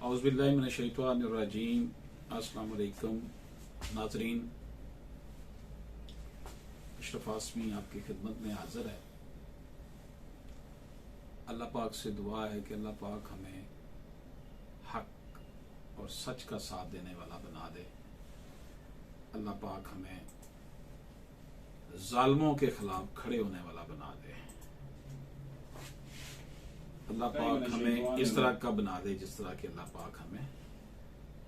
औज़ुबिल्लाहिमिनश्शैतानिर्रजीम। अस्सलाम वालेकुम नाज़रीन, अशरफ आसमी आपकी खिदमत में हाजिर है। अल्लाह पाक से दुआ है कि अल्लाह पाक हमें हक और सच का साथ देने वाला बना दे। अल्लाह पाक हमें जालिमों के खिलाफ खड़े होने वाला बना दे। अल्लाह पाक हमें इस तरह का बना दे जिस तरह के अल्लाह पाक हमें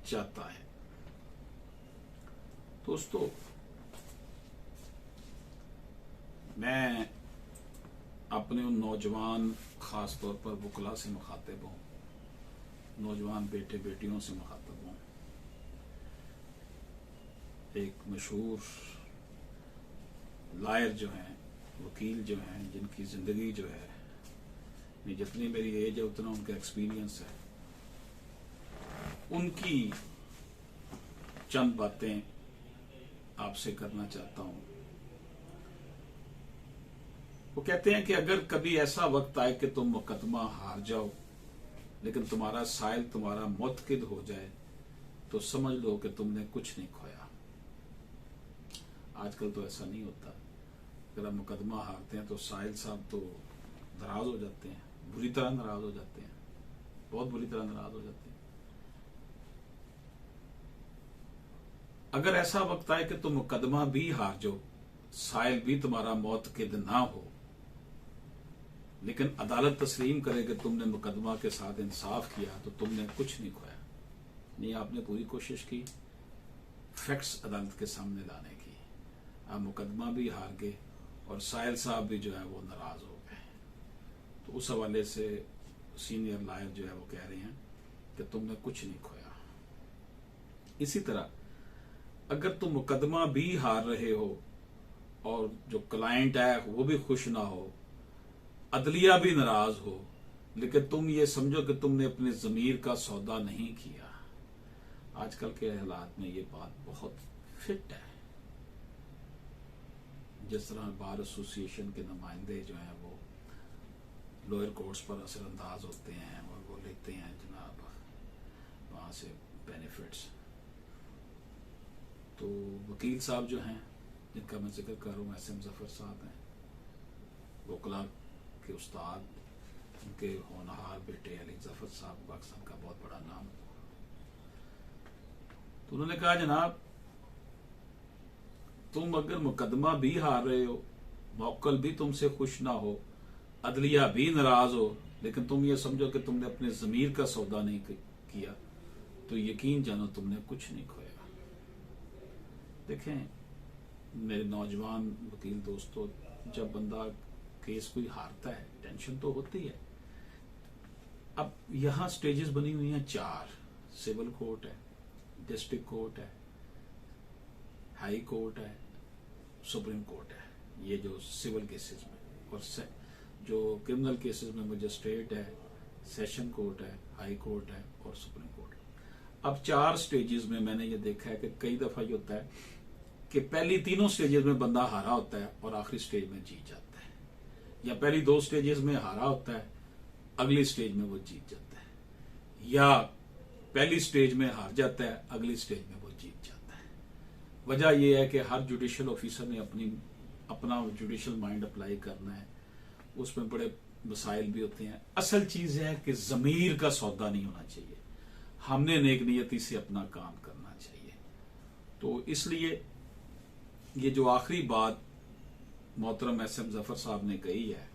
चाहता है। दोस्तों, मैं अपने उन नौजवान, खास तौर पर वकला से मुखातिब हूँ, नौजवान बेटे बेटियों से मुखातिब हूँ। एक मशहूर लायर जो हैं, वकील जो हैं, जिनकी ज़िंदगी जो है, जितनी मेरी एज है उतना उनका एक्सपीरियंस है, उनकी चंद बातें आपसे करना चाहता हूँ। वो कहते हैं कि अगर कभी ऐसा वक्त आए कि तुम मुकदमा हार जाओ लेकिन तुम्हारा साइल तुम्हारा मुतकिद हो जाए तो समझ लो कि तुमने कुछ नहीं खोया। आजकल तो ऐसा नहीं होता। अगर हम मुकदमा हारते हैं तो साहिल साहब तो नाराज हो जाते हैं, बुरी तरह नाराज हो जाते हैं, बहुत बुरी तरह नाराज हो जाते हैं। अगर ऐसा वक्त आए कि तुम मुकदमा भी हार जाओ, साहिल भी तुम्हारा मुतकिद ना हो, लेकिन अदालत तस्लीम करे कि तुमने मुकदमा के साथ इंसाफ किया तो तुमने कुछ नहीं खोया। नहीं, आपने पूरी कोशिश की फैक्ट्स अदालत के सामने लाने की। आप मुकदमा भी हार गए और साहिल साहब भी जो है वो नाराज हो गए। तो उस हवाले से सीनियर लायर जो है वो कह रहे हैं कि तुमने कुछ नहीं खोया। इसी तरह अगर तुम मुकदमा भी हार रहे हो और जो क्लाइंट है वो भी खुश ना हो, अदलिया भी नाराज हो, लेकिन तुम ये समझो कि तुमने अपने जमीर का सौदा नहीं किया। आजकल के हालात में ये बात बहुत फिट है। जिस तरह बार एसोसिएशन के नुमाइंदे जो हैं वो लोअर कोर्ट्स पर असरअंदाज होते हैं और वो लेते हैं जनाब वहां से बेनिफिट्स। तो वकील साहब जो हैं, जिनका मैं जिक्र कर रहा हूँ, SM जफर साहब हैं, वकला के उस्ताद, उनके होनहार बेटे अली जफर साहब पाकिस्तान का बहुत बड़ा नाम। तो उन्होंने कहा जनाब, तुम अगर मुकदमा भी हार रहे हो, मौक्कल भी तुमसे खुश ना हो, अदलिया भी नाराज हो, लेकिन तुम ये समझो कि तुमने अपने जमीर का सौदा नहीं किया, तो यकीन जानो तुमने कुछ नहीं खोया। देखें मेरे नौजवान वकील दोस्तों, जब बंदा केस कोई हारता है टेंशन तो होती है। अब यहां स्टेजेस बनी हुई हैं 4। सिविल कोर्ट है, डिस्ट्रिक्ट कोर्ट है, हाई कोर्ट है, सुप्रीम कोर्ट है। ये जो सिविल केसेस में, और जो क्रिमिनल केसेस में मजिस्ट्रेट है, सेशन कोर्ट है, हाई कोर्ट है और सुप्रीम कोर्ट। अब 4 स्टेजेस में मैंने ये देखा है कि कई दफा ये होता है कि पहली 3 स्टेजेस में बंदा हारा होता है और आखिरी स्टेज में जीत जाता है, या पहली 2 स्टेजेस में हारा होता है, अगली स्टेज में वो जीत जाता है, या पहली स्टेज में हार जाता है, अगली स्टेज में वो जीत जाता है। वजह यह है कि हर जुडिशियल ऑफिसर ने अपना जुडिशियल माइंड अप्लाई करना है, उसमें बड़े मसाइल भी होते हैं। असल चीज है कि जमीर का सौदा नहीं होना चाहिए, हमने नेक नियति से अपना काम करना चाहिए। तो इसलिए ये जो आखिरी बात मोहतरम SM जफर साहब ने कही है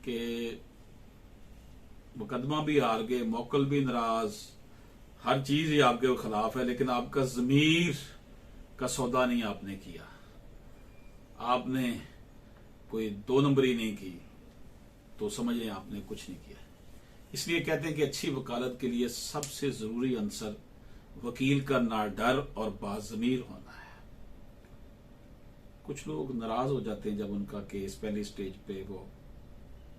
कि मुकदमा भी हार गए, मौक्कल भी नाराज, हर चीज ही आपके खिलाफ है, लेकिन आपका जमीर का सौदा नहीं आपने किया, आपने कोई 2 नंबरी नहीं की, तो समझिए आपने कुछ नहीं किया। इसलिए कहते हैं कि अच्छी वकालत के लिए सबसे जरूरी अंसर वकील का ना डर और बाज़मीर होना है। कुछ लोग नाराज हो जाते हैं जब उनका केस पहली स्टेज पे वो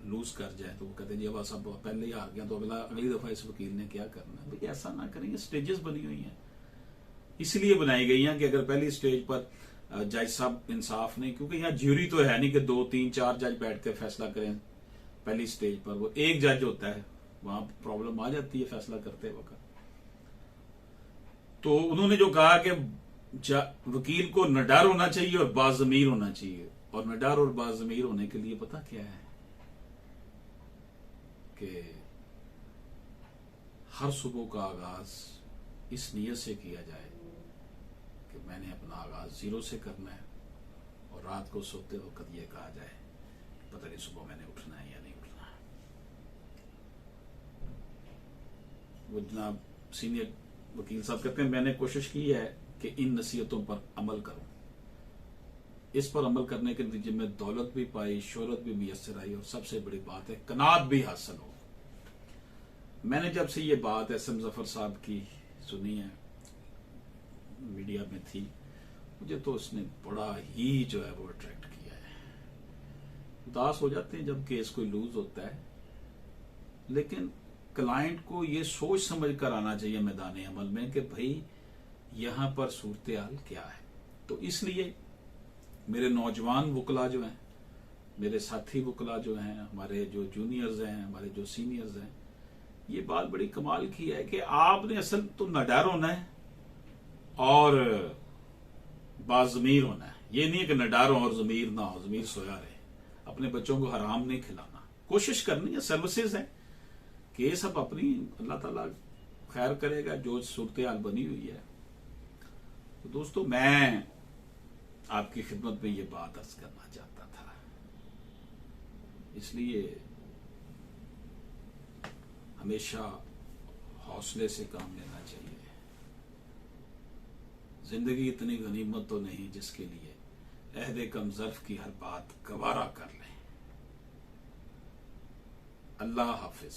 लूज कर जाए, तो वो कहते हैं जी अब सब पहले ही हार गया तो अगली दफा इस वकील ने क्या करना है। भाई ऐसा ना करेंगे, स्टेजेस बनी हुई हैं, इसलिए बनाई गई हैं कि अगर पहली स्टेज पर जज साहब इंसाफ नहीं, क्योंकि यहाँ ज्यूरी तो है नहीं कि 2 3 4 जज बैठ कर फैसला करें। पहली स्टेज पर वो एक जज होता है वहां प्रॉब्लम आ जाती है फैसला करते वक्त। तो उन्होंने जो कहा कि वकील को निडर होना चाहिए और बाज़मीर होना चाहिए, और निडर और बाज़मीर होने के लिए पता क्या है कि हर सुबह का आगाज इस नीयत से किया जाए कि मैंने अपना आगाज 0 से करना है, और रात को सोते वक्त ये कहा जाए पता नहीं सुबह मैंने उठना है या नहीं उठना है। वो जनाब सीनियर वकील साहब कहते हैं मैंने कोशिश की है कि इन नसीहतों पर अमल करूं, इस पर अमल करने के नतीजे में दौलत भी पाई, शोहरत भी मुयस्सर आई, और सबसे बड़ी बात है कनात भी हासिल हो। मैंने जब से ये बात एसएम जफर साहब की सुनी है, मीडिया में थी, मुझे तो उसने बड़ा ही जो है वो अट्रैक्ट किया है। उदास हो जाते हैं जब केस कोई लूज होता है, लेकिन क्लाइंट को ये सोच समझ कर आना चाहिए मैदान अमल में कि भाई यहां पर सूरत हाल क्या है। तो इसलिए मेरे नौजवान वकला जो हैं, मेरे साथी वकला जो हैं, हमारे जो जूनियर्स हैं, हमारे जो सीनियर्स हैं, ये बात बड़ी कमाल की है कि आपने असल तो निडर होना है और बाज़मीर होना है। ये नहीं है कि निडर हो और जमीर ना हो, जमीर सोया रहे। अपने बच्चों को हराम नहीं खिलाना, कोशिश करनी है, सर्विसेज है, केस अब अपनी अल्लाह ताला खैर करेगा जो सूरत हाल बनी हुई है। तो दोस्तों मैं आपकी खिदमत में ये बात अर्ज करना चाहता था, इसलिए हमेशा हौसले से काम लेना चाहिए। जिंदगी इतनी गनीमत तो नहीं जिसके लिए अहद कम ज़र्फ की हर बात गवारा कर लें। अल्लाह हाफिज।